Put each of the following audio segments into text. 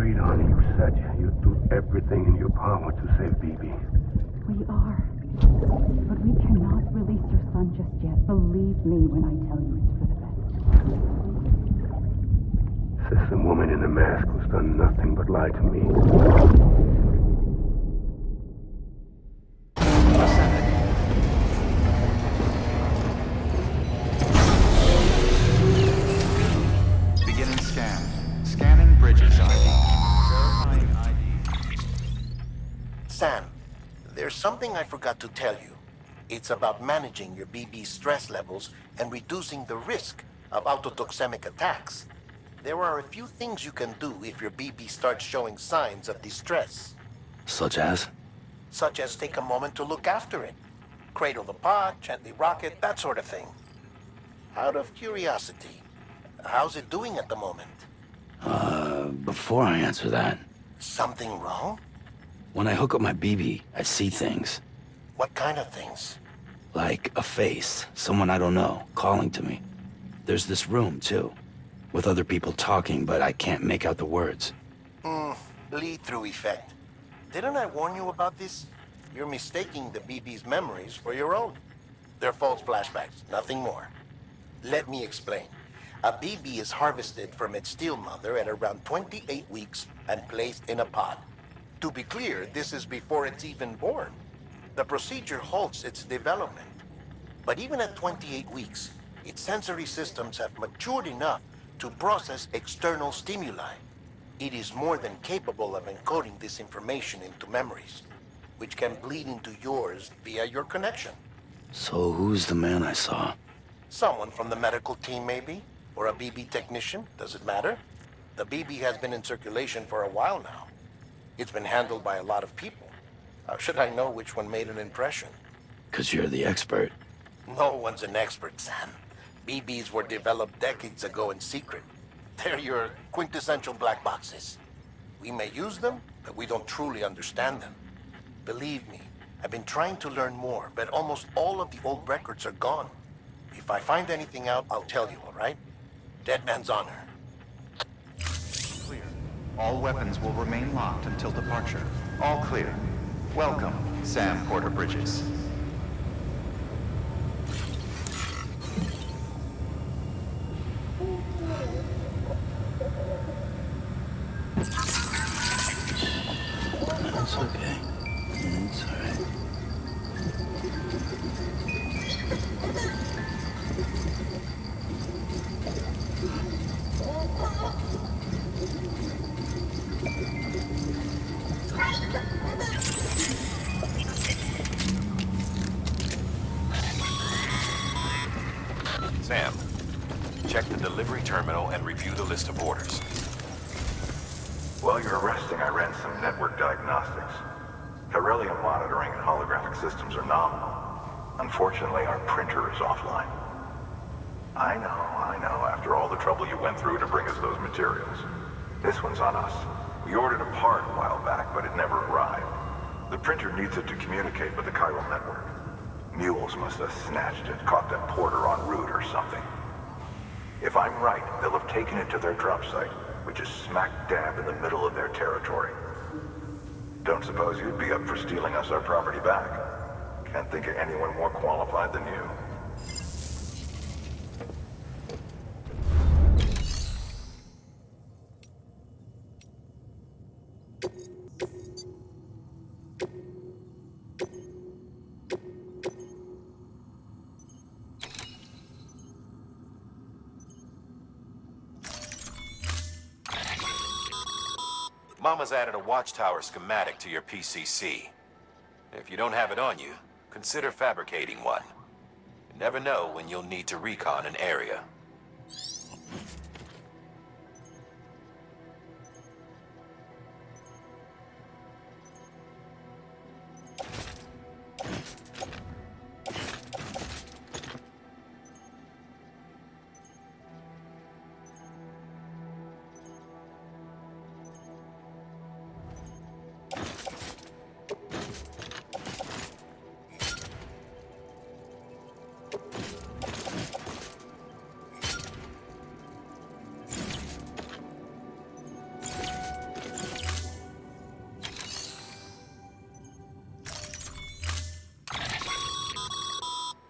carried on. You said you'd do everything in your power to save BB. We are. But we cannot release your son just yet. Believe me when I tell you it's for the best. System woman in the mask who's done nothing but lie to me. Beginning scan. Scanning bridges ID. Verifying ID. Sam, there's something I forgot to tell you. It's about managing your BB stress levels and reducing the risk of autotoxemic attacks. There are a few things you can do if your BB starts showing signs of distress. Such as? Such as take a moment to look after it. Cradle the pod, gently rock it, that sort of thing. Out of curiosity, how's it doing at the moment? Before I answer that, Something wrong? when I hook up my BB, I see things. What kind of things? Like a face, someone I don't know, calling to me. There's this room, too, with other people talking, but I can't make out the words. Bleed-through effect. Didn't I warn you about this? You're mistaking the BB's memories for your own. They're false flashbacks, nothing more. Let me explain. A BB is harvested from its steel mother at around 28 weeks and placed in a pod. To be clear, this is before it's even born. The procedure halts its development. But even at 28 weeks, its sensory systems have matured enough to process external stimuli. It is more than capable of encoding this information into memories, which can bleed into yours via your connection. So who's the man I saw? Someone from the medical team, maybe? Or a BB technician? Does it matter? The BB has been in circulation for a while now. It's been handled by a lot of people. How should I know which one made an impression? 'Cause you're the expert. No one's an expert, Sam. BBs were developed decades ago in secret. They're your quintessential black boxes. We may use them, but we don't truly understand them. Believe me, I've been trying to learn more, but almost all of the old records are gone. If I find anything out, I'll tell you, all right? Dead man's honor. Clear. All weapons will remain locked until departure. All clear. Welcome, Sam Porter Bridges. That's okay. It's alright. Sam, check the delivery terminal and review the list of orders. While you're resting, I ran some network diagnostics. Beryllium monitoring and holographic systems are nominal. Unfortunately, our printer is offline. I know. After all the trouble you went through to bring us those materials. This one's on us. We ordered a part a while back, but it never arrived. The printer needs it to communicate with the chiral network. Mules must have snatched it, caught that porter en route or something. If I'm right, they'll have taken it to their drop site, which is smack dab in the middle of their territory. Don't suppose you'd be up for stealing us our property back? Can't think of anyone more qualified than you. Mama's added a watchtower schematic to your PCC. If you don't have it on you, consider fabricating one. You never know when you'll need to recon an area.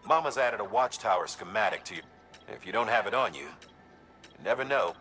Mama's added a watchtower schematic to you. If you don't have it on you, you never know.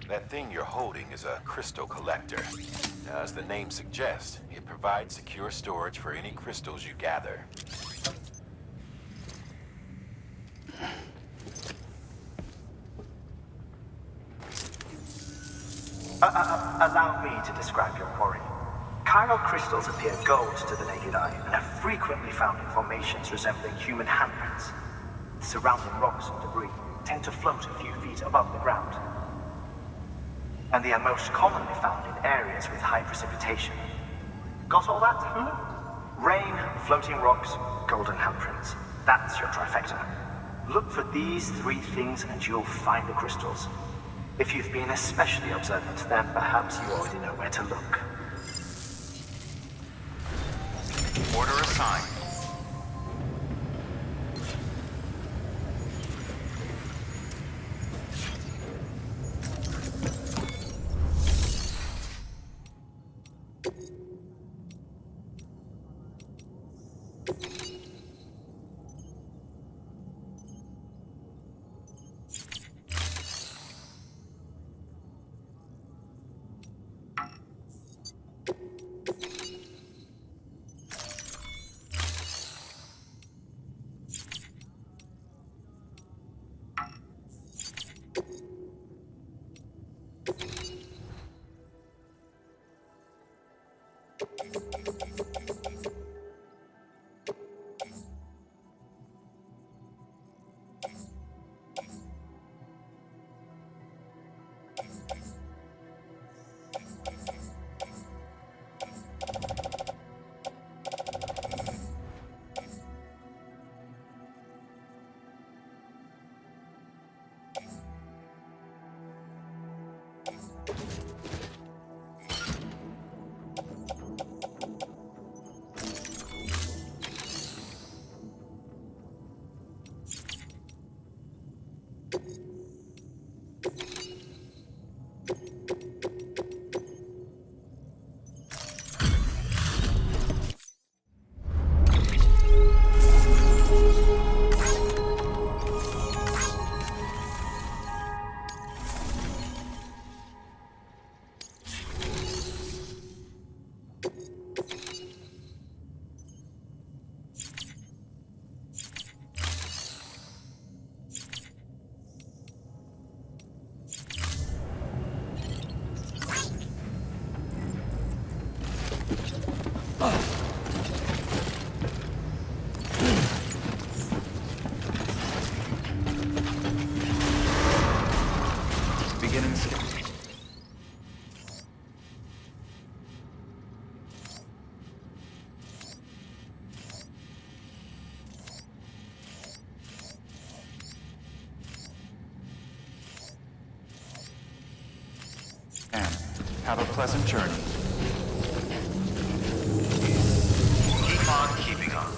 That thing you're holding is a crystal collector. Now, as the name suggests, it provides secure storage for any crystals you gather. Allow me to describe your quarry. Chiral crystals appear gold to the naked eye and are frequently found in formations resembling human handprints. Surrounding rocks and debris tend to float a few feet above the ground. And they are most commonly found in areas with high precipitation. Got all that? Rain, floating rocks, golden handprints. That's your trifecta. Look for these three things and you'll find the crystals. If you've been especially observant, then perhaps you already know where to look. Order assigned. And have a pleasant journey. Keep on keeping on.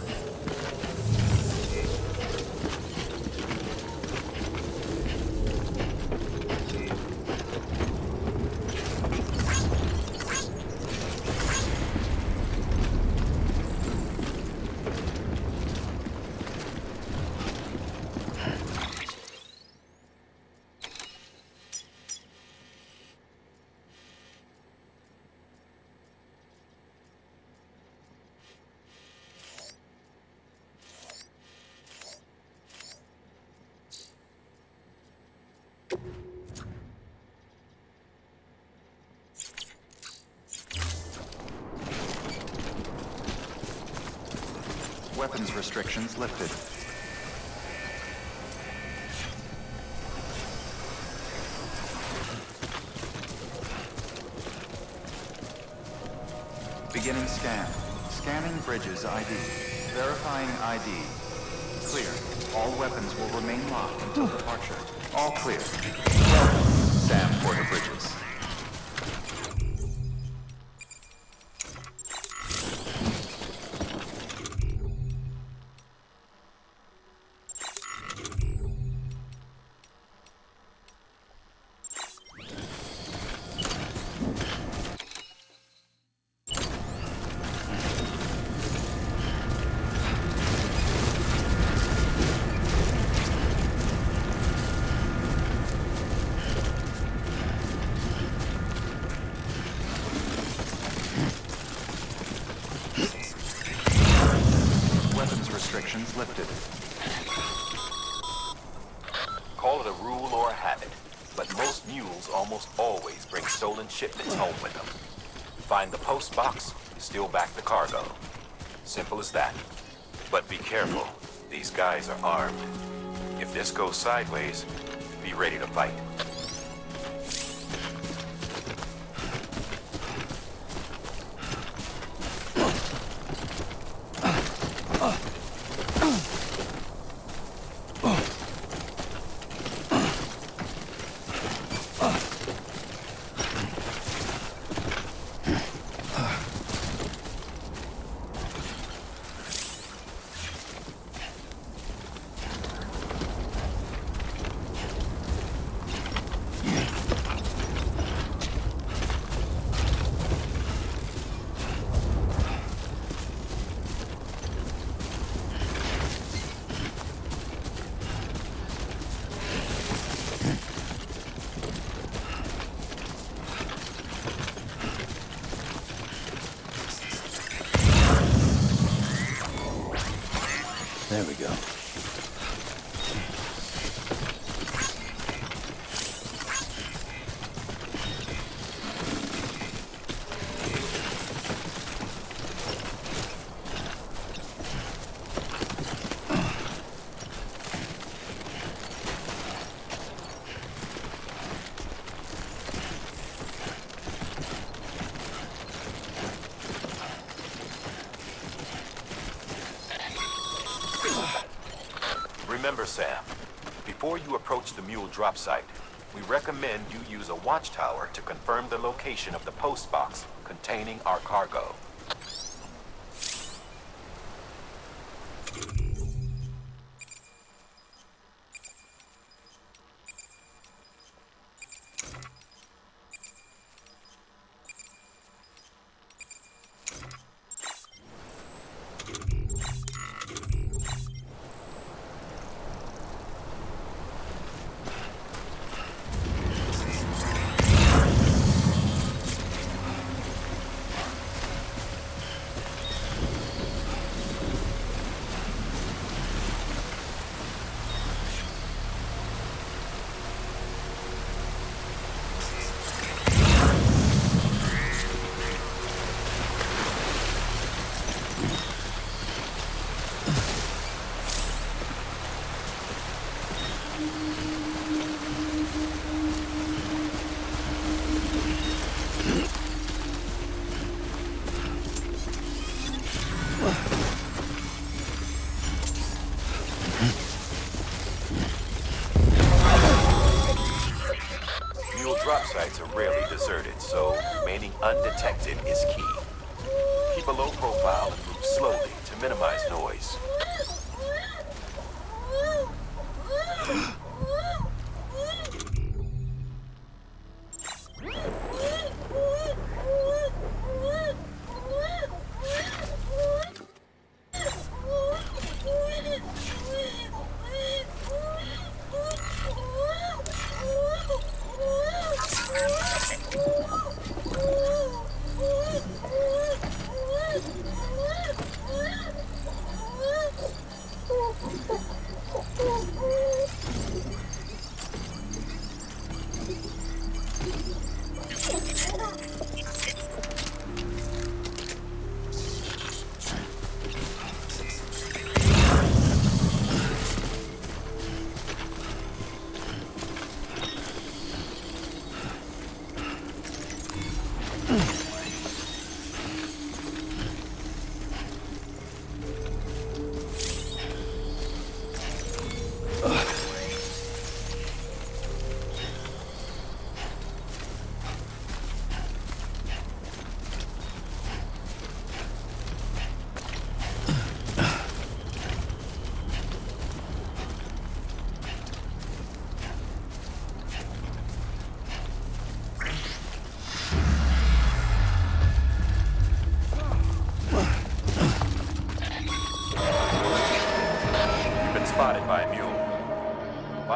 Weapons restrictions lifted. Beginning scan. Scanning bridges ID. Verifying ID. Clear. All weapons will remain locked until departure. All clear. Welcome, Sam Porter Bridges. Restrictions lifted. Call it a rule or a habit, but most mules almost always bring stolen shipments home with them. Find the post box, steal back the cargo. Simple as that. But be careful, these guys are armed. If this goes sideways, be ready to fight. There we go. Remember, Sam, before you approach the mule drop site, we recommend you use a watchtower to confirm the location of the post box containing our cargo. Drop sites are rarely deserted, so remaining undetected is key. Keep a low profile and move slowly to minimize noise.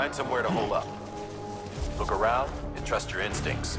Find somewhere to hole up. Look around and trust your instincts.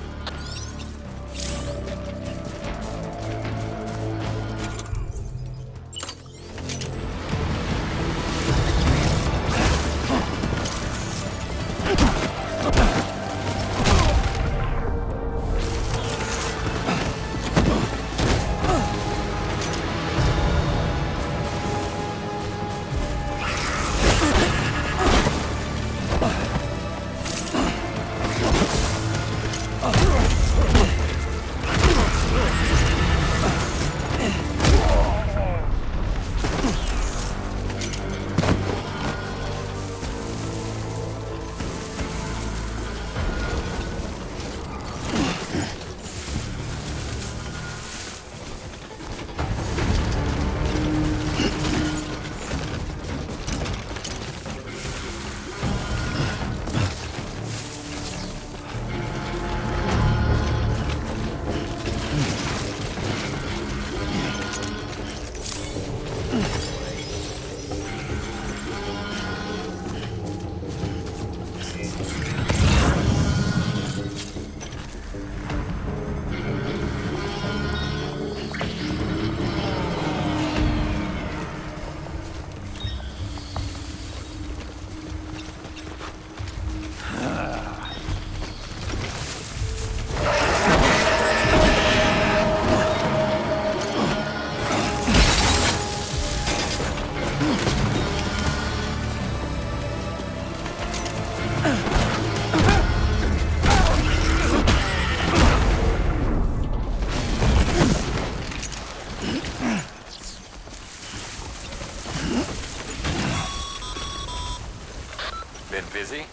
Been busy?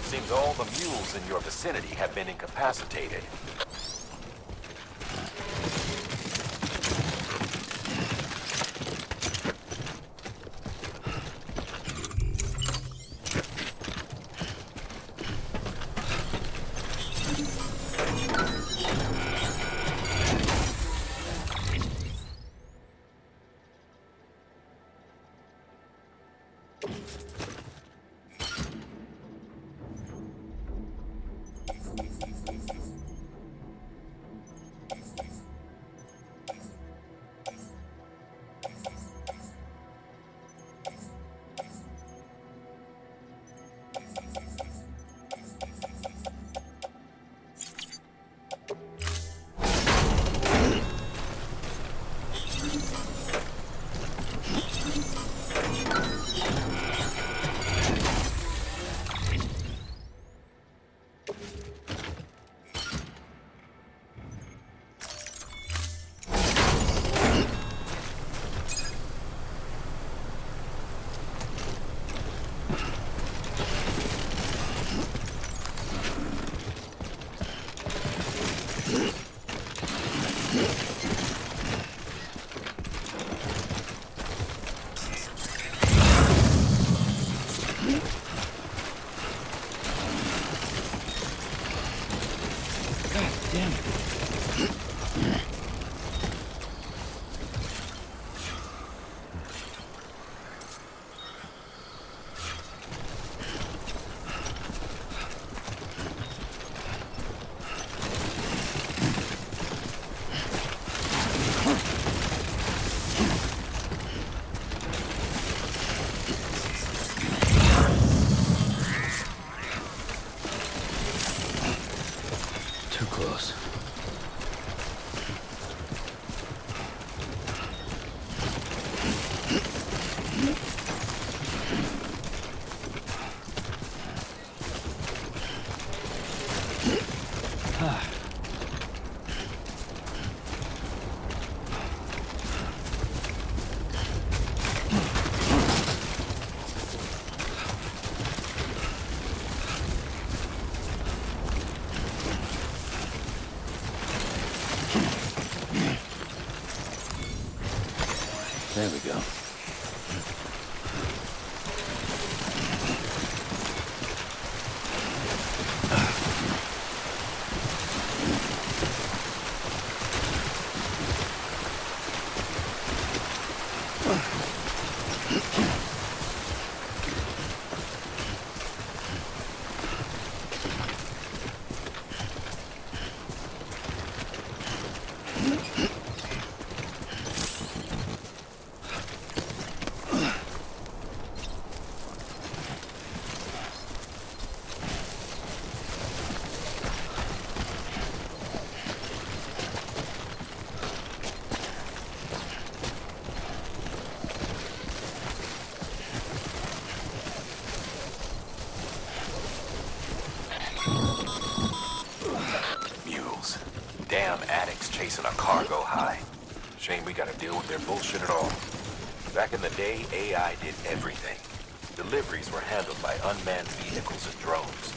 Seems all the mules in your vicinity have been incapacitated. Too close. There we go. Damn addicts chasing a cargo high. Shame we gotta deal with their bullshit at all. Back in the day, AI did everything. Deliveries were handled by unmanned vehicles and drones.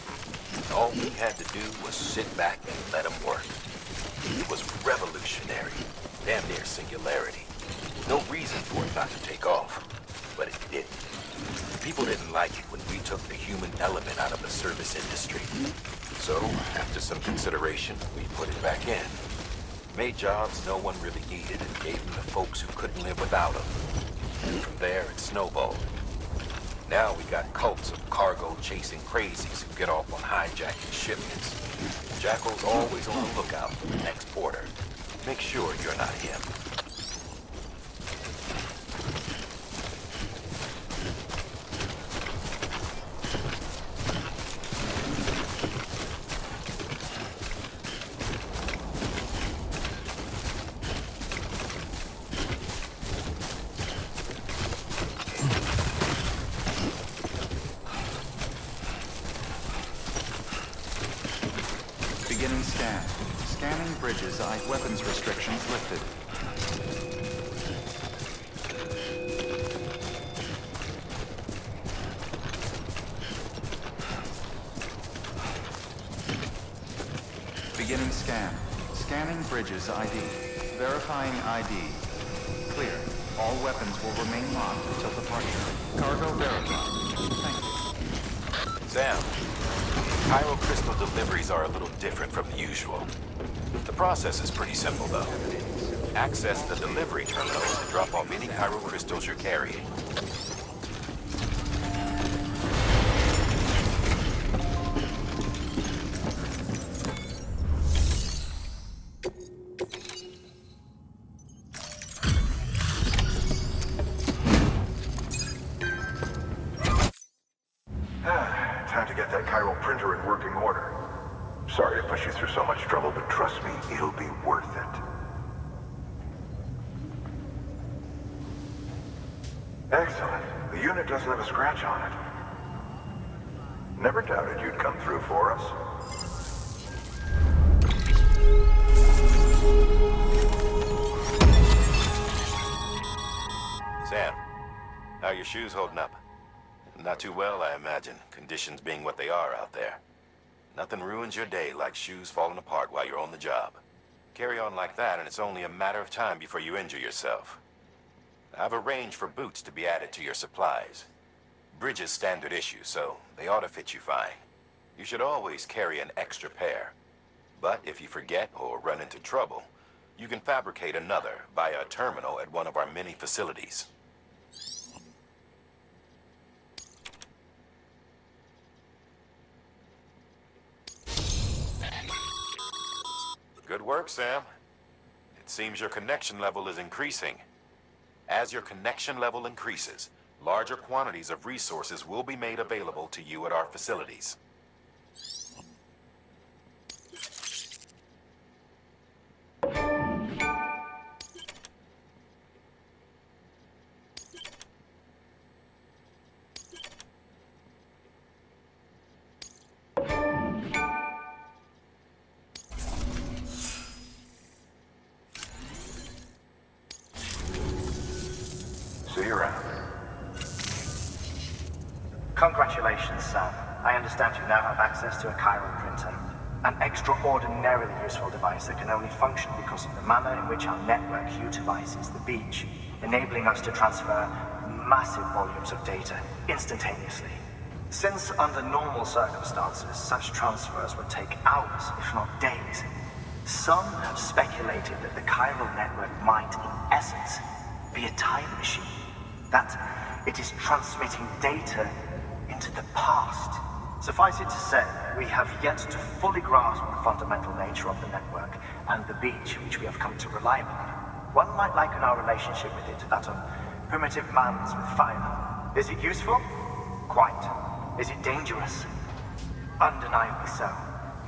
All we had to do was sit back and let them work. It was revolutionary, damn near singularity. No reason for it not to take off, but it didn't. People didn't like it when we took the human element out of the service industry. So, after some consideration, we put it back in. Made jobs no one really needed and gave them to folks who couldn't live without them. And from there, it snowballed. Now we got cults of cargo-chasing crazies who get off on hijacking shipments. Jackal's always on the lookout for the next order. Make sure you're not him. Beginning scan. Scanning bridges. Weapons restrictions lifted. Beginning scan. Scanning bridges ID. Verifying ID. Clear. All weapons will remain locked until departure. Cargo verified. Thank you. Sam, Pyro crystal deliveries are a little different from the usual. The process is pretty simple, though. Access the delivery terminals and drop off any pyro crystals you're carrying. Time to get that chiral printer in working order. Sorry to push you through so much trouble, but trust me, it'll be worth it. Excellent. The unit doesn't have a scratch on it. Never doubted you'd come through for us. Sam, how are your shoes holding up? Not too well, I imagine, conditions being what they are out there. Nothing ruins your day like shoes falling apart while you're on the job. Carry on like that, and it's only a matter of time before you injure yourself. I've arranged for boots to be added to your supplies. Bridges standard issue, so they ought to fit you fine. You should always carry an extra pair. But if you forget or run into trouble, you can fabricate another via a terminal at one of our many facilities. Good work, Sam. It seems your connection level is increasing. As your connection level increases, larger quantities of resources will be made available to you at our facilities. See you around. Congratulations, Sam. I understand you now have access to a chiral printer. An extraordinarily useful device that can only function because of the manner in which our network utilizes the beach, enabling us to transfer massive volumes of data instantaneously. Since under normal circumstances, such transfers would take hours, if not days, some have speculated that the chiral network might, in essence, be a time machine. That it is transmitting data into the past, Suffice it to say, we have yet to fully grasp the fundamental nature of the network and the beach which we have come to rely upon. One might liken our relationship with it to that of primitive mans with fire. Is it useful? Quite. Is it dangerous? Undeniably so.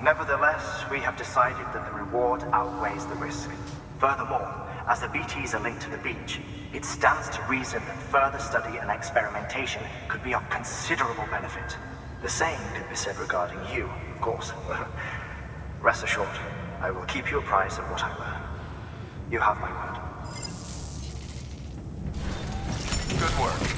Nevertheless, we have decided that the reward outweighs the risk. Furthermore, as the BTs are linked to the beach, it stands to reason that further study and experimentation could be of considerable benefit. The same could be said regarding you, of course. Rest assured, I will keep you apprised of what I learn. You have my word. Good work.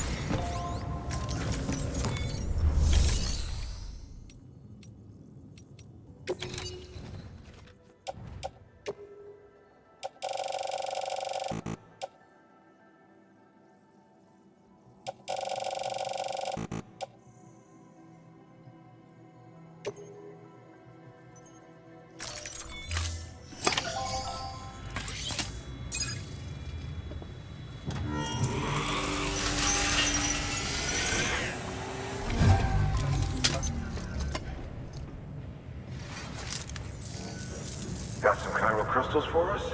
Got some chiral crystals for us?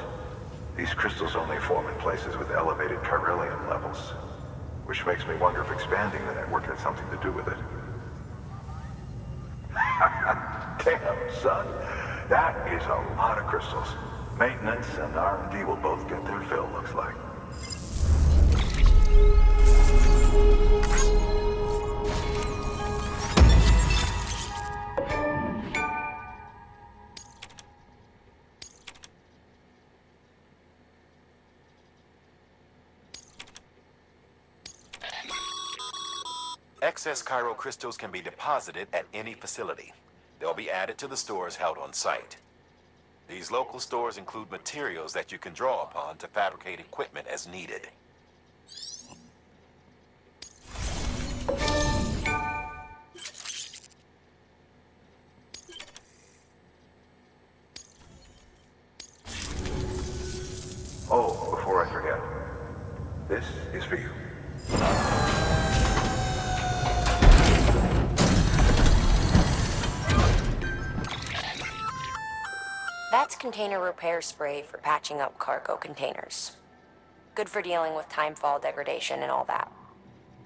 These crystals only form in places with elevated chiralium levels, which makes me wonder if expanding the network had something to do with it. Damn, son. That is a lot of crystals. Maintenance and R&D will both get their fill, looks like. Excess chiral crystals can be deposited at any facility. They'll be added to the stores held on site. These local stores include materials that you can draw upon to fabricate equipment as needed. Oh, before I forget, this is for you. That's container repair spray for patching up cargo containers. Good for dealing with timefall degradation and all that.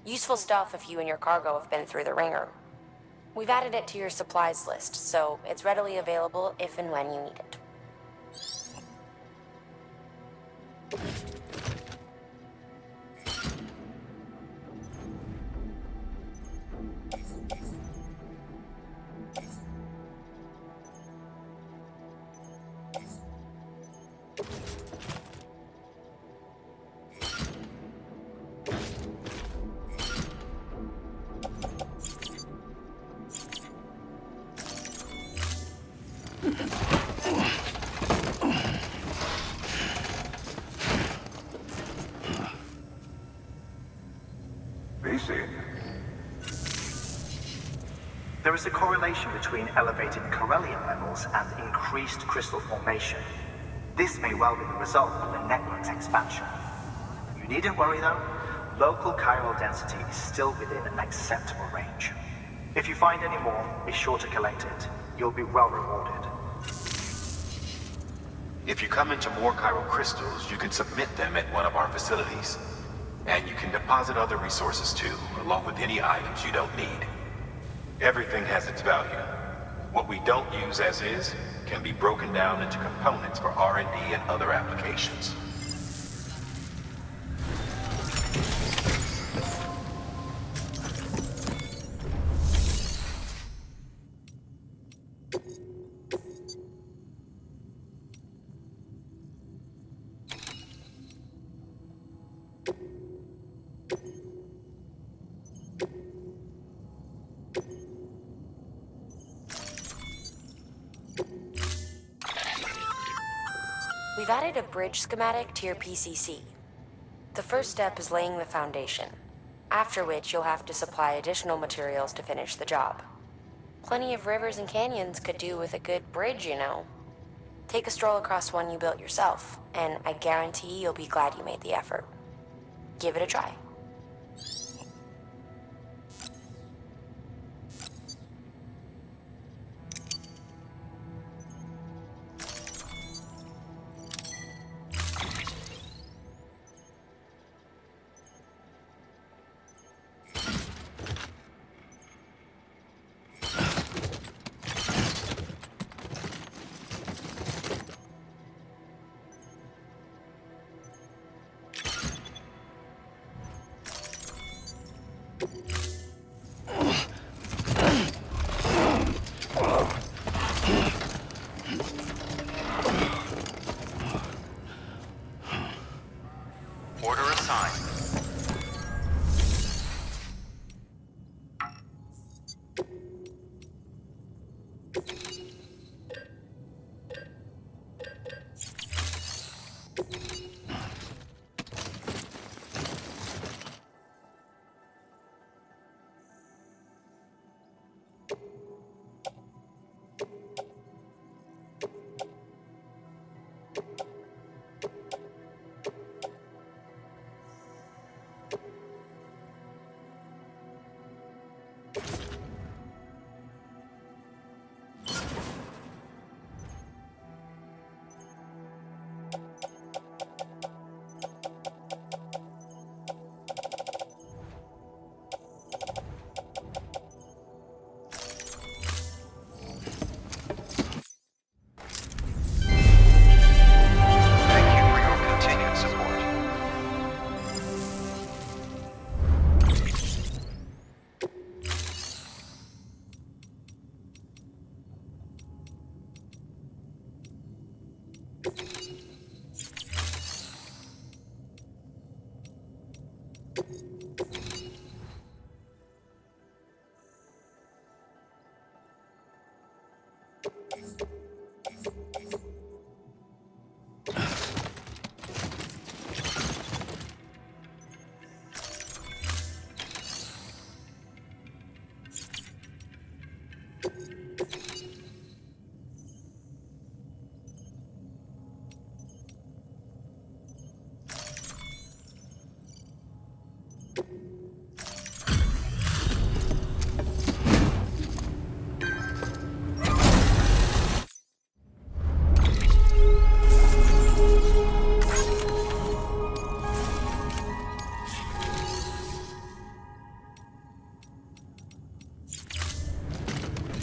Useful stuff if you and your cargo have been through the ringer. We've added it to your supplies list, so it's readily available if and when you need it. There is a correlation between elevated chiralium levels and increased crystal formation. This may well be the result of the network's expansion. You needn't worry though. Local chiral density is still within an acceptable range. If you find any more, be sure to collect it. You'll be well rewarded. If you come into more chiral crystals, you can submit them at one of our facilities. And you can deposit other resources too, along with any items you don't need. Everything has its value. What we don't use as is can be broken down into components for R&D and other applications. We've added a bridge schematic to your PCC. The first step is laying the foundation, after which you'll have to supply additional materials to finish the job. Plenty of rivers and canyons could do with a good bridge, you know. Take a stroll across one you built yourself, and I guarantee you'll be glad you made the effort. Give it a try. sign. Thank you for your continued support.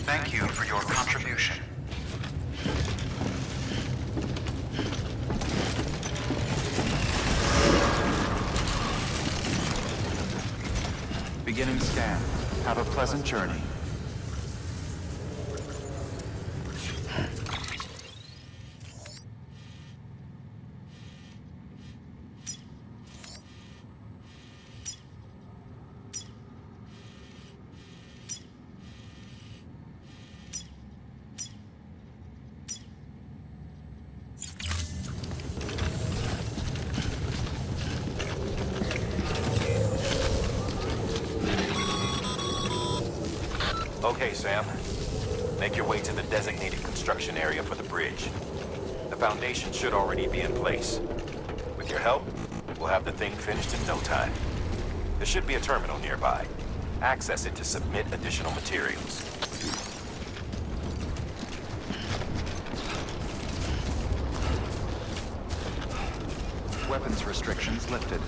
Thank you for your contribution. Beginning scan. Have a pleasant journey. Okay, Sam. Make your way to the designated construction area for the bridge. The foundation should already be in place. With your help, we'll have the thing finished in no time. There should be a terminal nearby. Access it to submit additional materials. Weapons restrictions lifted.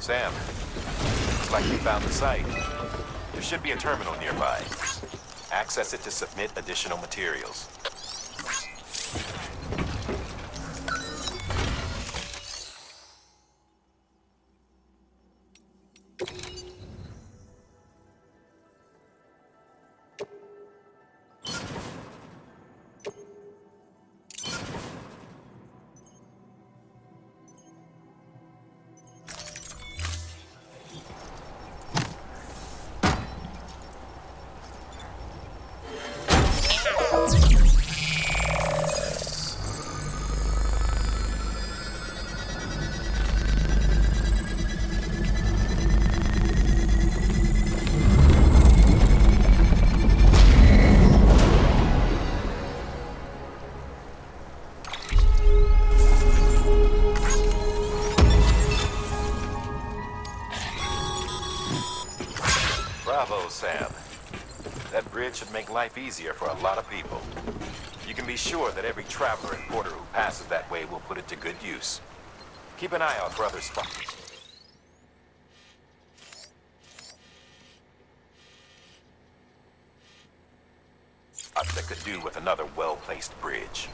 Sam, looks like you found the site. There should be a terminal nearby. Access it to submit additional materials. Bravo, Sam. That bridge should make life easier for a lot of people. You can be sure that every traveler and porter who passes that way will put it to good use. Keep an eye out for other spots. That could do with another well-placed bridge.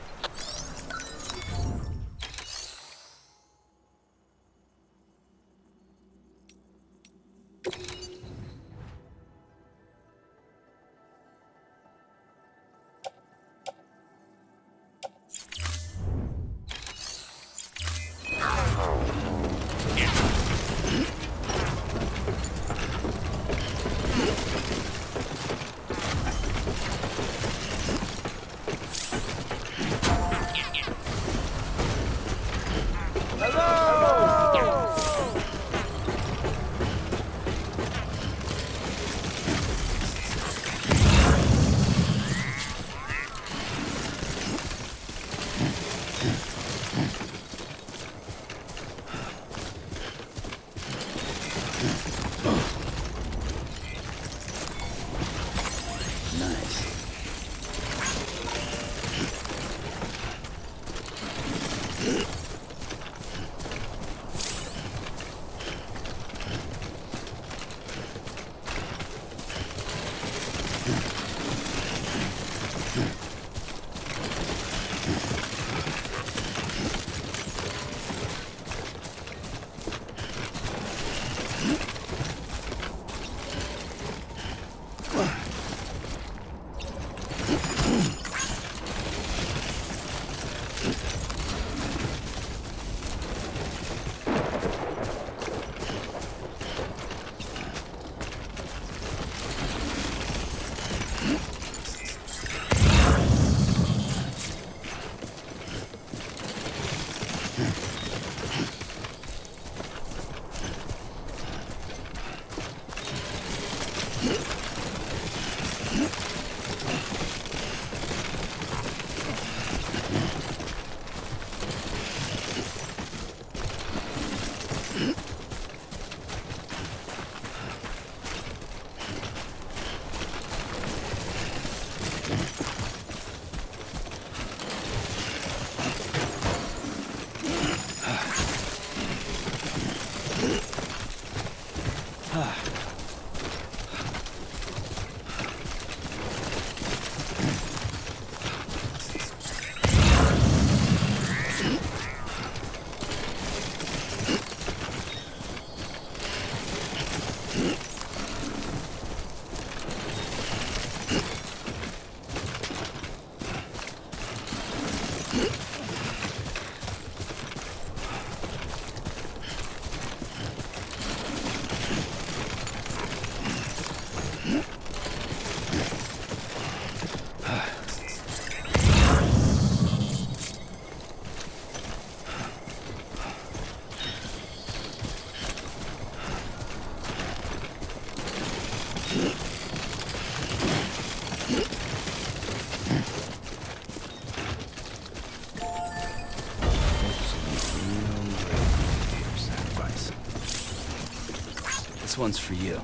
This one's for you.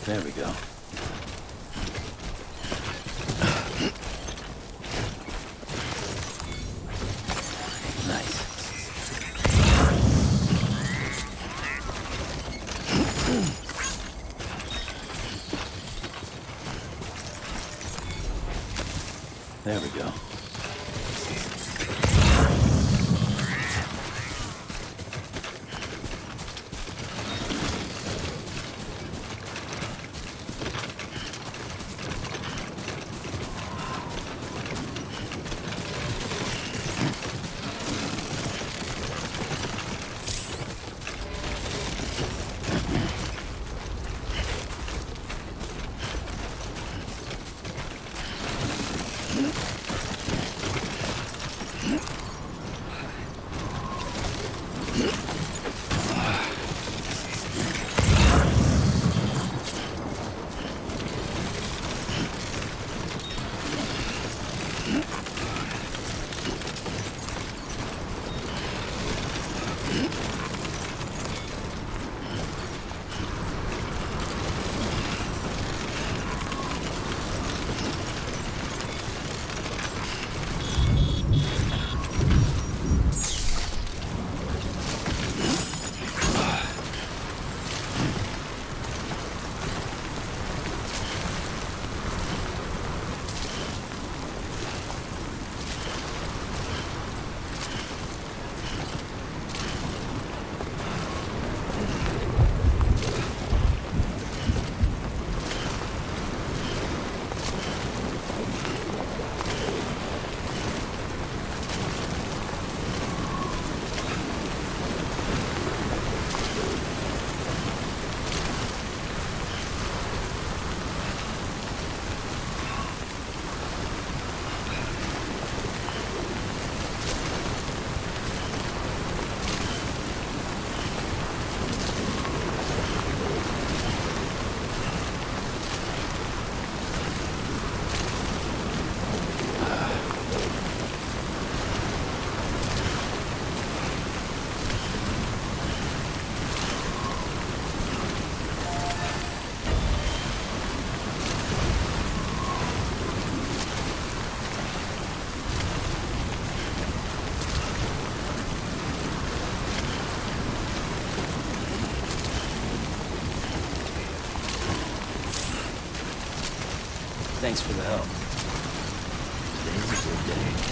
There we go. Nice. There we go. Thanks for the help. Today's a good day.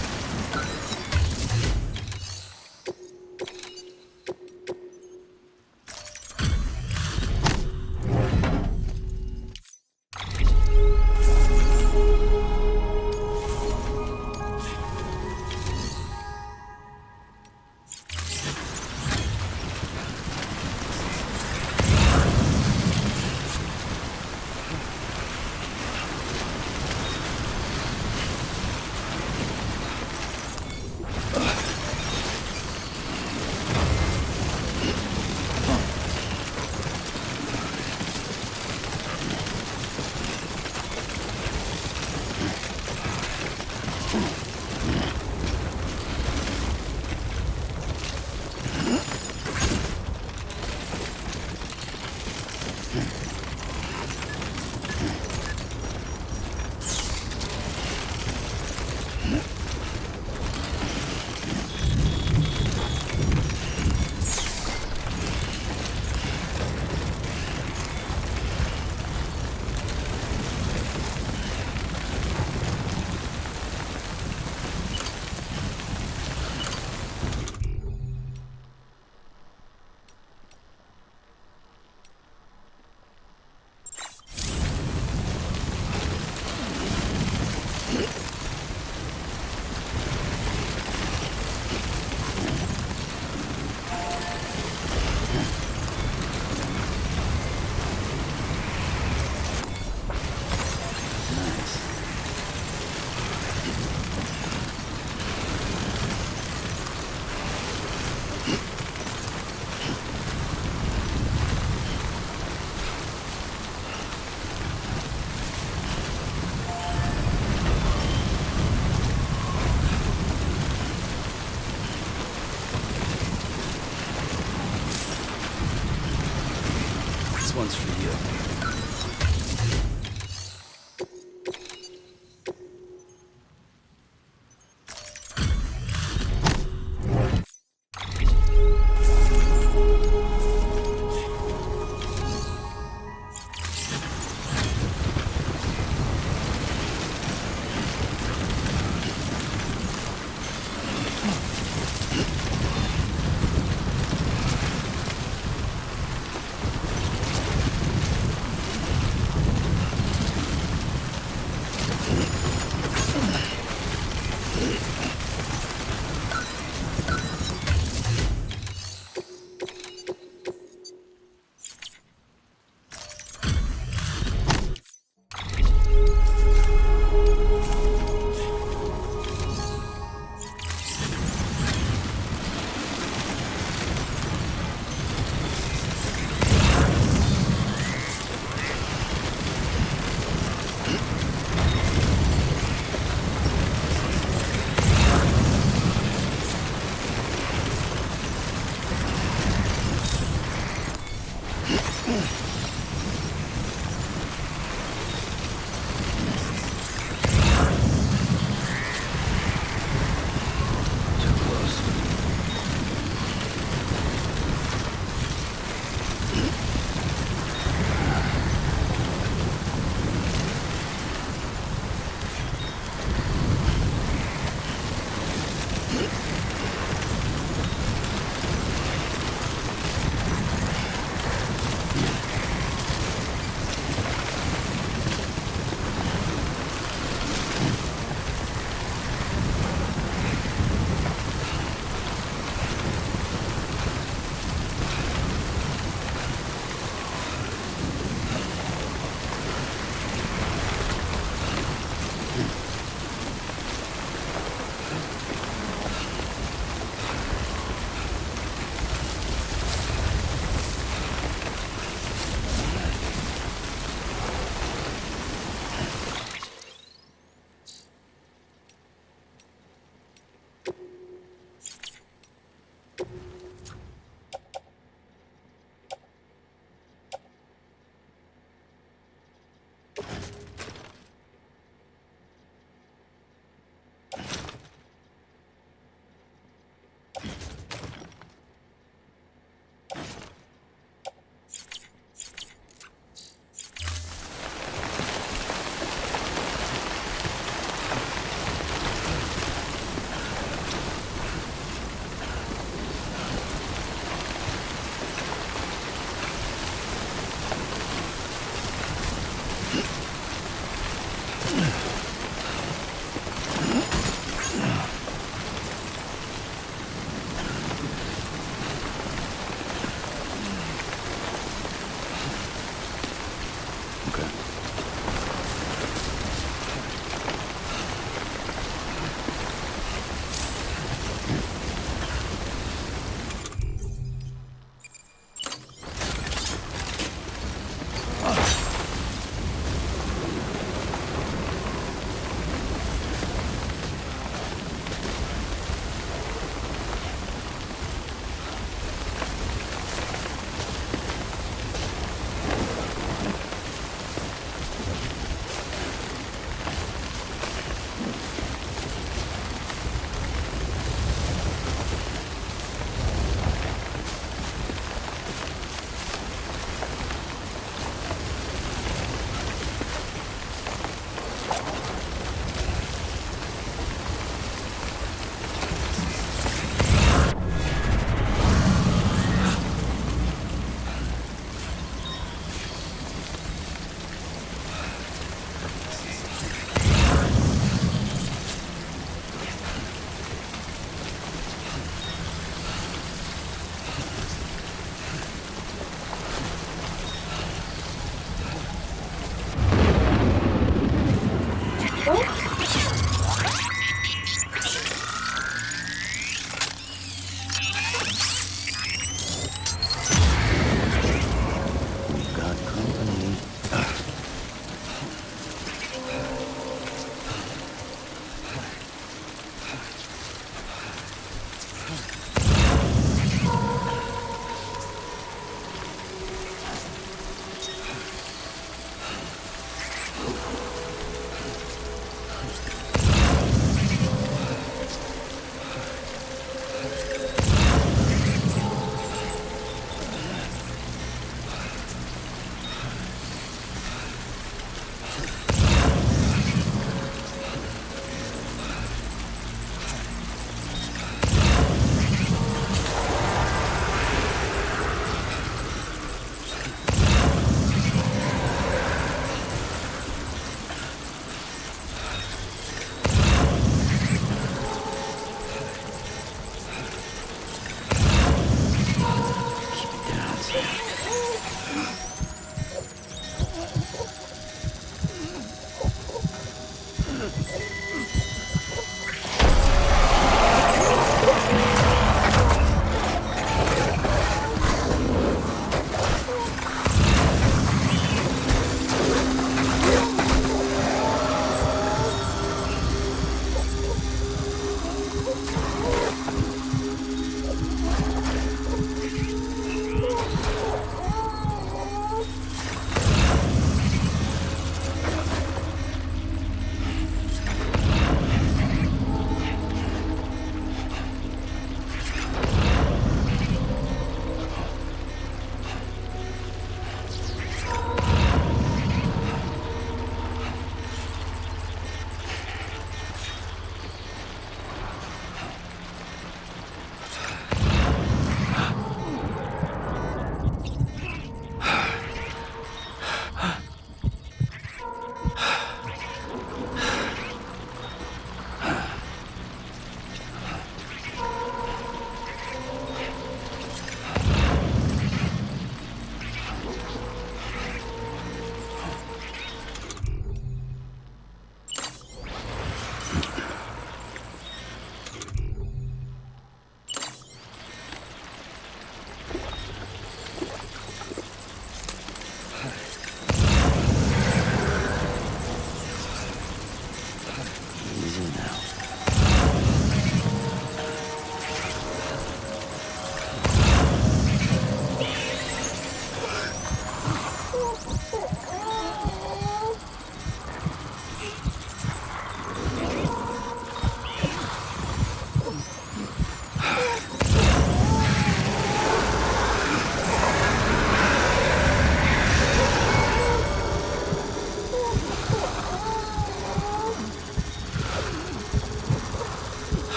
This one's for you.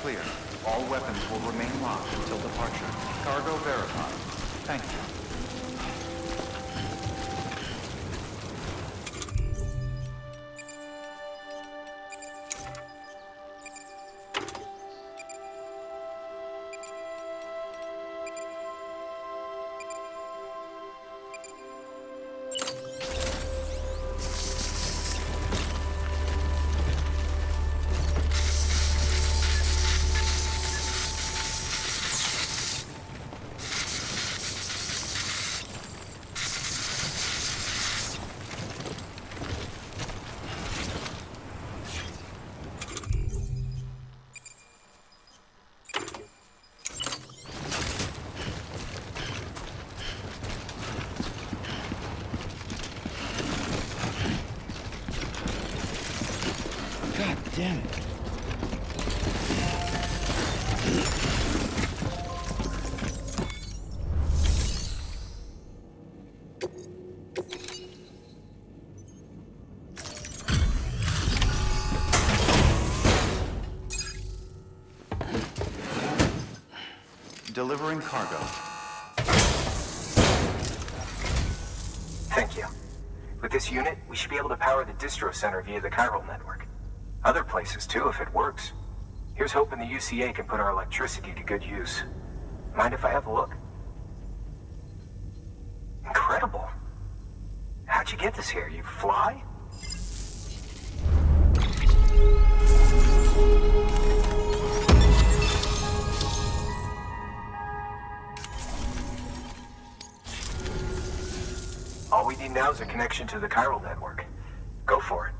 Clear. All weapons will remain locked until departure. Cargo verified. Thank you. God damn it. Delivering cargo. Thank you. With this unit, we should be able to power the distro center via the chiral network. Other places too, if it works. Here's hoping the UCA can put our electricity to good use. Mind if I have a look? Incredible. How'd you get this here? You fly? All we need now is a connection to the chiral network. Go for it.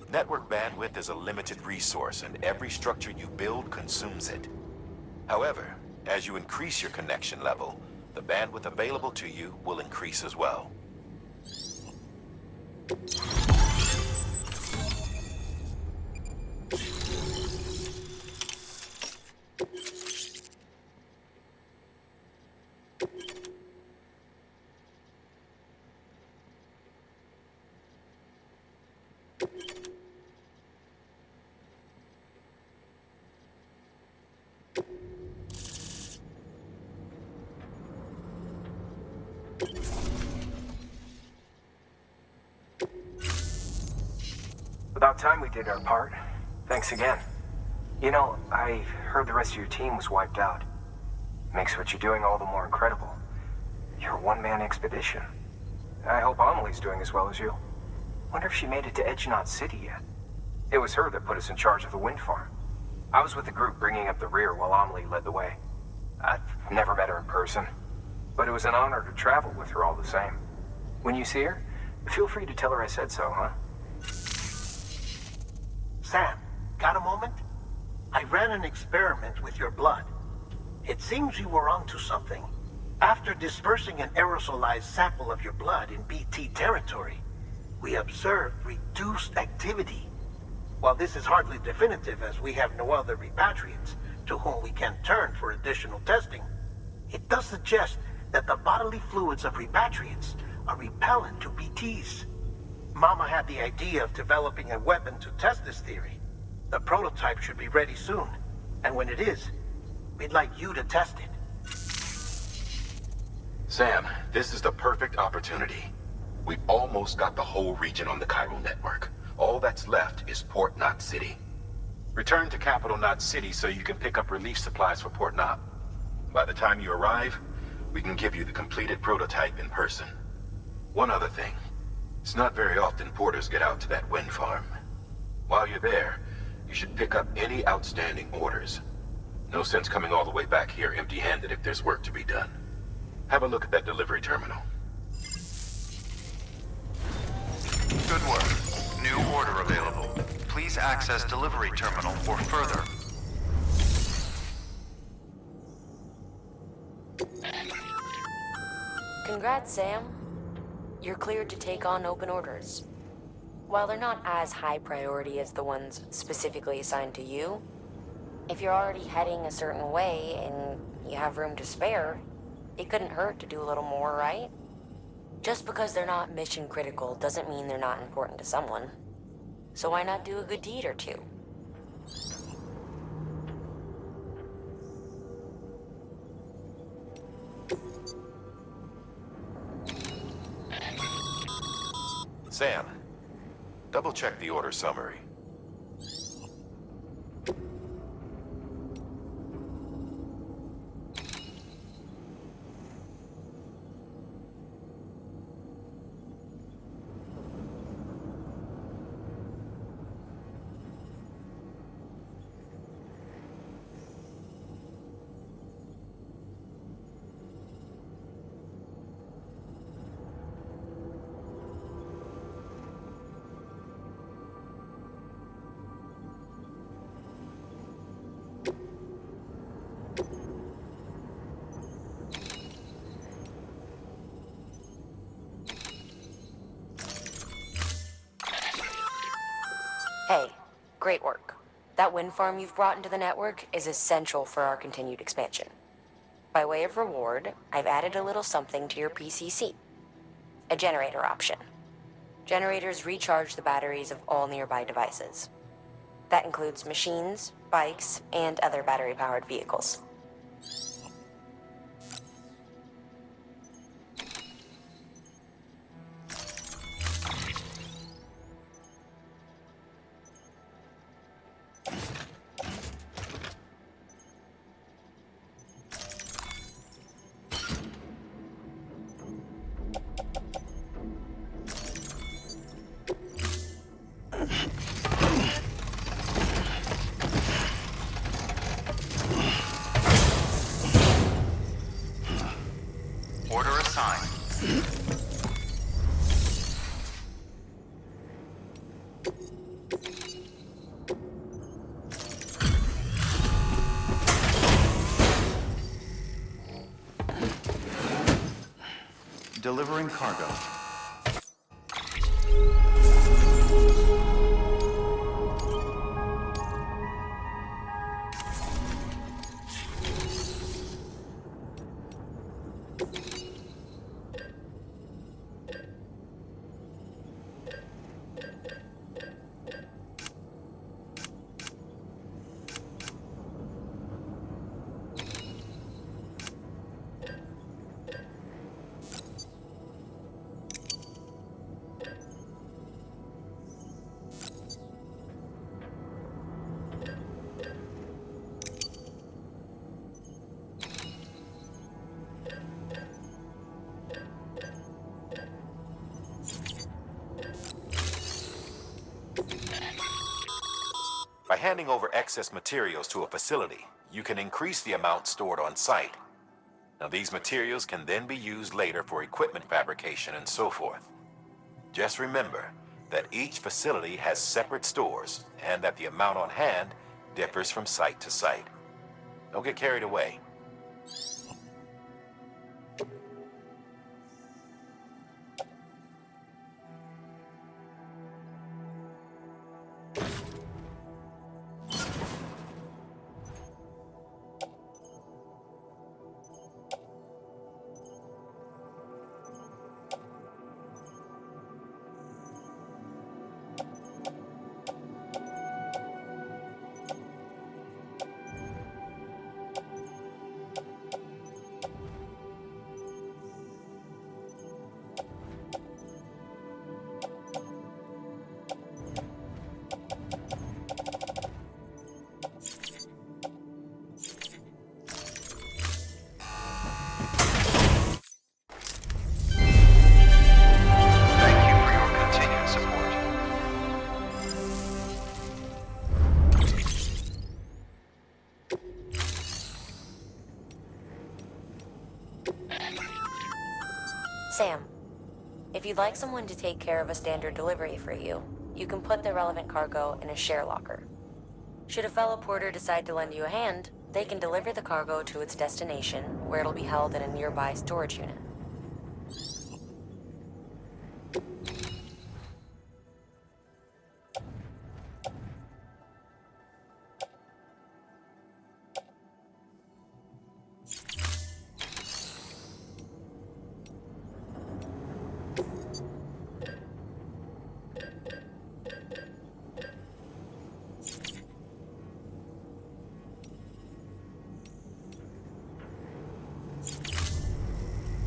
Network bandwidth is a limited resource, and every structure you build consumes it. However, as you increase your connection level, the bandwidth available to you will increase as well. About time we did our part. Thanks again. You know, I heard the rest of your team was wiped out. Makes what you're doing all the more incredible. You're a one-man expedition. I hope Amelie's doing as well as you. Wonder if she made it to Edgenot City yet. It was her that put us in charge of the wind farm. I was with the group bringing up the rear while Amelie led the way. I've never met her in person, but it was an honor to travel with her all the same. When you see her, feel free to tell her I said so, huh? Sam, got a moment? I ran an experiment with your blood. It seems you were onto something. After dispersing an aerosolized sample of your blood in BT territory, we observed reduced activity. While this is hardly definitive, as we have no other repatriates to whom we can turn for additional testing, it does suggest that the bodily fluids of repatriates are repellent to BTs. Mama had the idea of developing a weapon to test this theory. The prototype should be ready soon, and when it is, we'd like you to test it. Sam, this is the perfect opportunity. We've almost got the whole region on the chiral network. All that's left is Port Knot City. Return to Capital Knot City so you can pick up relief supplies for Port Knot. By the time you arrive, we can give you the completed prototype in person. One other thing. It's not very often porters get out to that wind farm. While you're there, you should pick up any outstanding orders. No sense coming all the way back here empty-handed if there's work to be done. Have a look at that delivery terminal. Good order available. Please access delivery terminal for further. Congrats, Sam. You're cleared to take on open orders. While they're not as high priority as the ones specifically assigned to you, if you're already heading a certain way and you have room to spare, it couldn't hurt to do a little more, right? Just because they're not mission critical doesn't mean they're not important to someone. So why not do a good deed or two? Sam, double-check the order summary. Hey, great work. That wind farm you've brought into the network is essential for our continued expansion. By way of reward, I've added a little something to your PCC. A generator option. Generators recharge the batteries of all nearby devices. That includes machines, bikes, and other battery-powered vehicles. Order assigned. Delivering cargo. By handing over excess materials to a facility, you can increase the amount stored on site. Now, these materials can then be used later for equipment fabrication and so forth. Just remember that each facility has separate stores and that the amount on hand differs from site to site. Don't get carried away. Sam, if you'd like someone to take care of a standard delivery for you, you can put the relevant cargo in a share locker. Should a fellow porter decide to lend you a hand, they can deliver the cargo to its destination, where it'll be held in a nearby storage unit.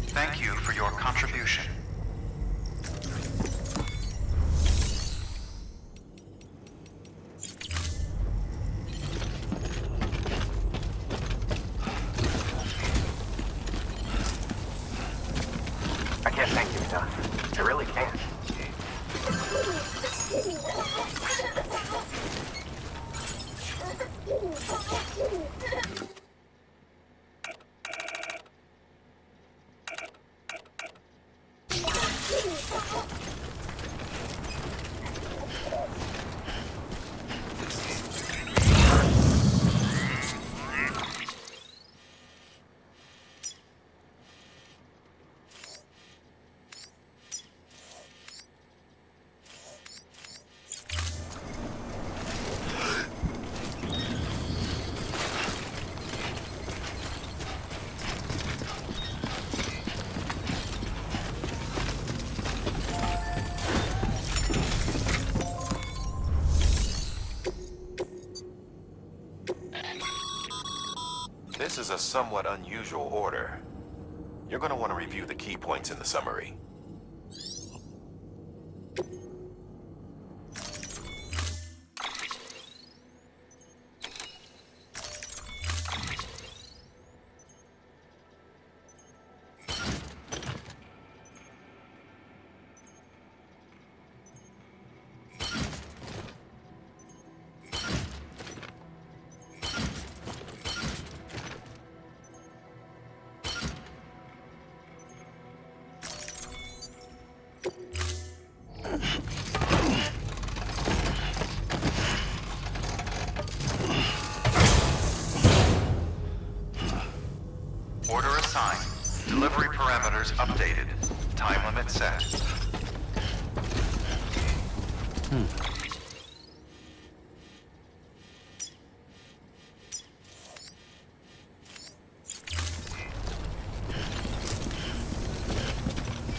Thank you for your contribution. I can't thank you enough. I really can't. This is a somewhat unusual order. You're going to want to review the key points in the summary. Order assigned. Delivery parameters updated. Time limit set.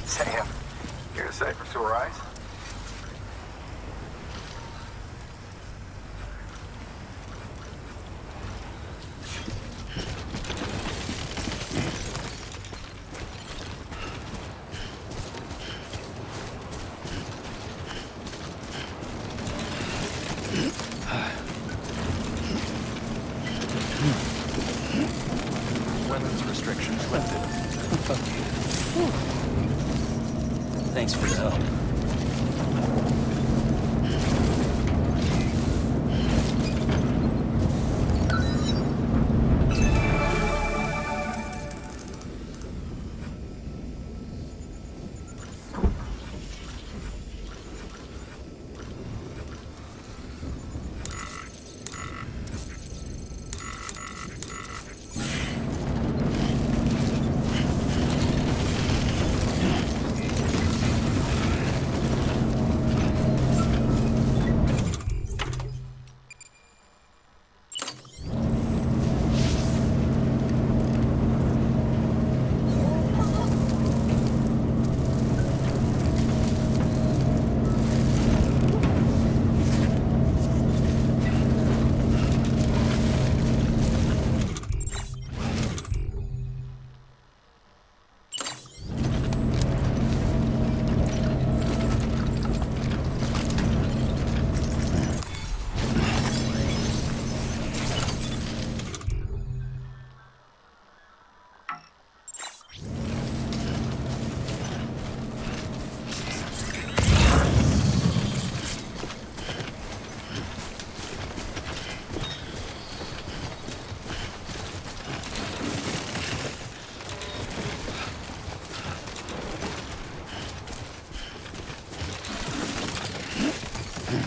Sam, here to say for sore eyes? Yeah.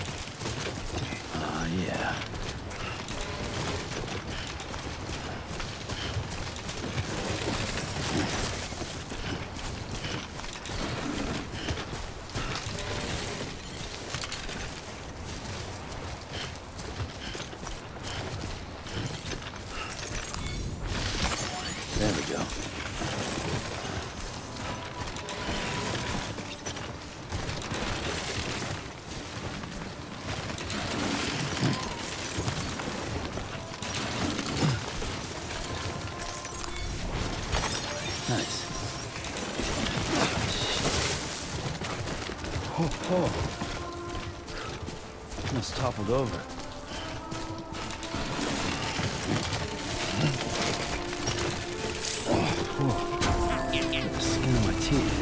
There we go. Nice. Oh. Almost toppled over. The skin on my teeth.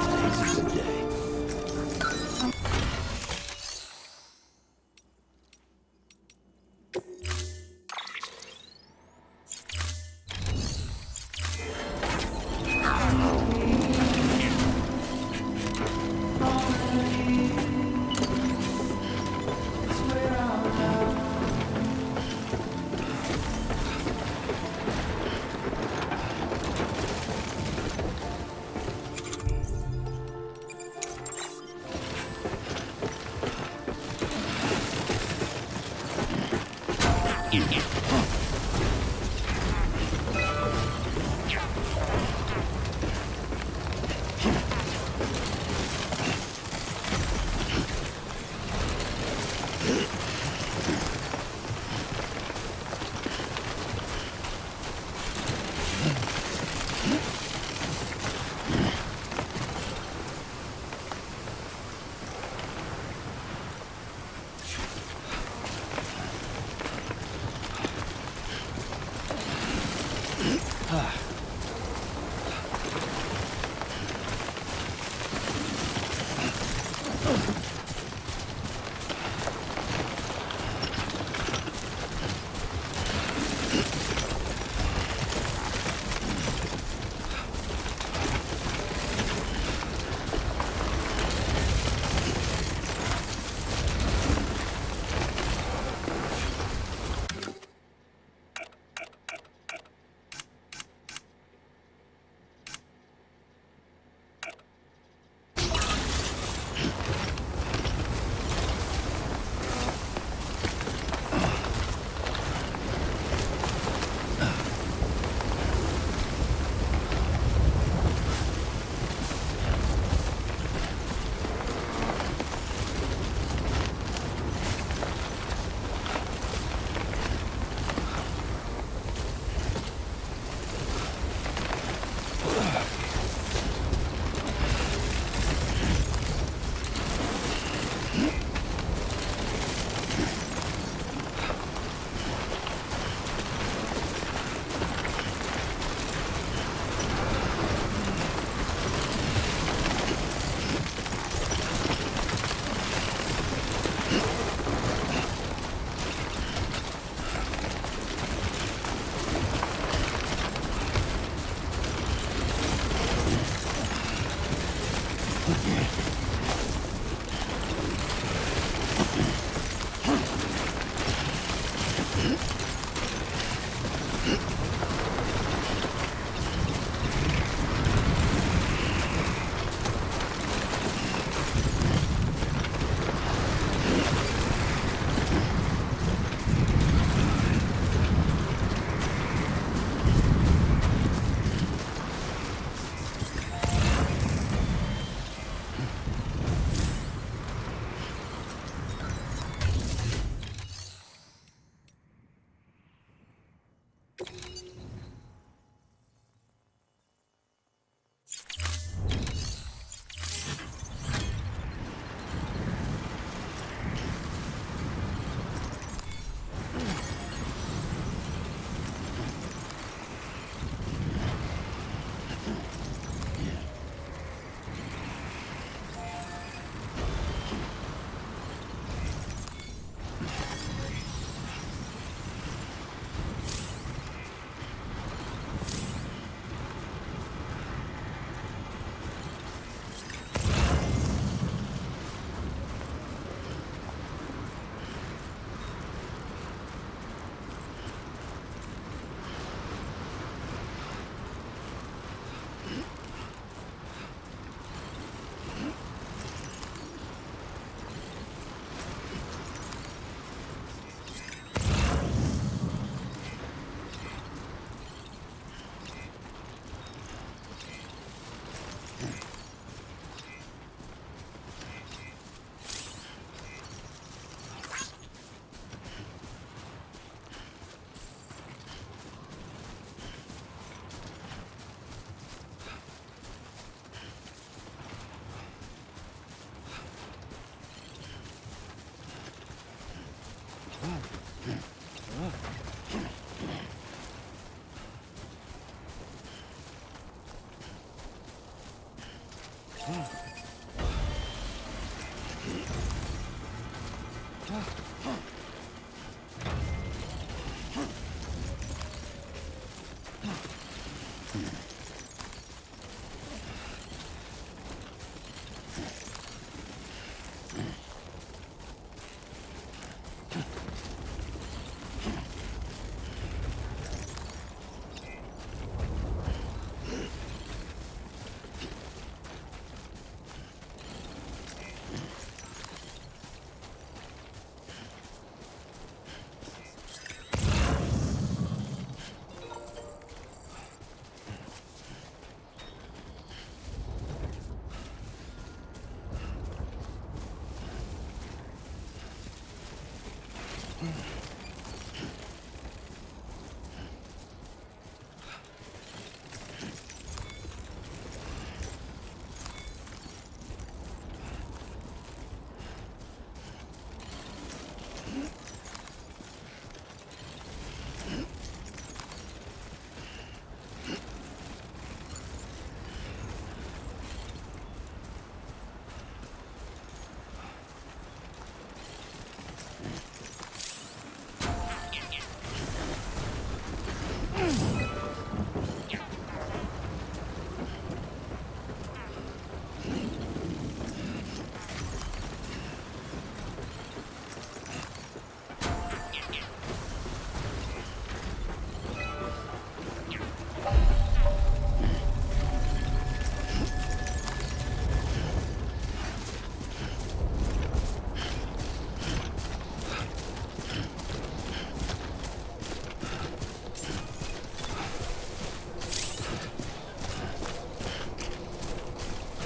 Today's a good day.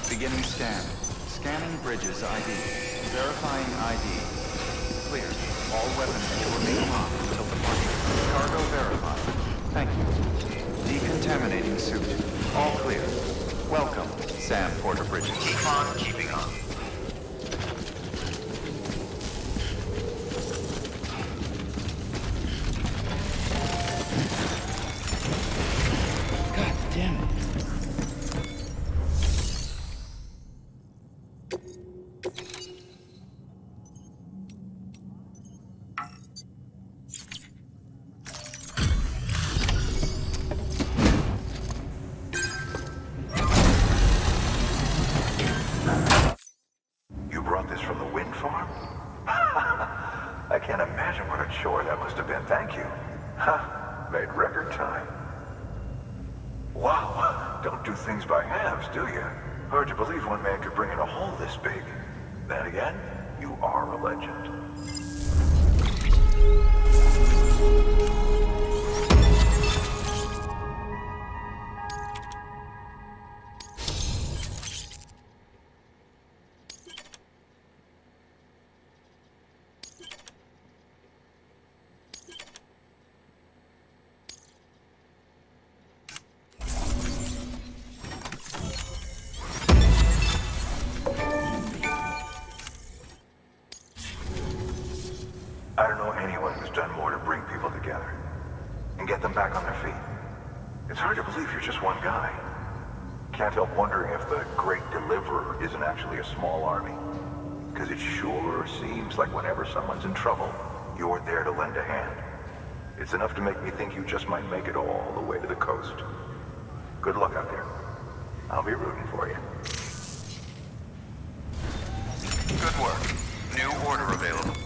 Beginning scan. Scanning bridges ID. Verifying ID. Clear. All weapons will remain locked until departure. Cargo verified. Thank you. Decontaminating suit. All clear. Welcome, Sam Porter Bridges. Keep on keeping on. God damn it. You brought this from the wind farm? I can't imagine what a chore that must have been. Thank you. Ha! Made record time. Wow. Don't do things by halves, do you? Hard to believe one man could bring in a hole this big. Then again, you are a legend. I don't know anyone who's done more to bring people together and get them back on their feet. It's hard to believe you're just one guy. Can't help wondering if the Great Deliverer isn't actually a small army. Because it sure seems like whenever someone's in trouble, you're there to lend a hand. It's enough to make me think you just might make it all the way to the coast. Good luck out there. I'll be rooting for you. Good work. New order available.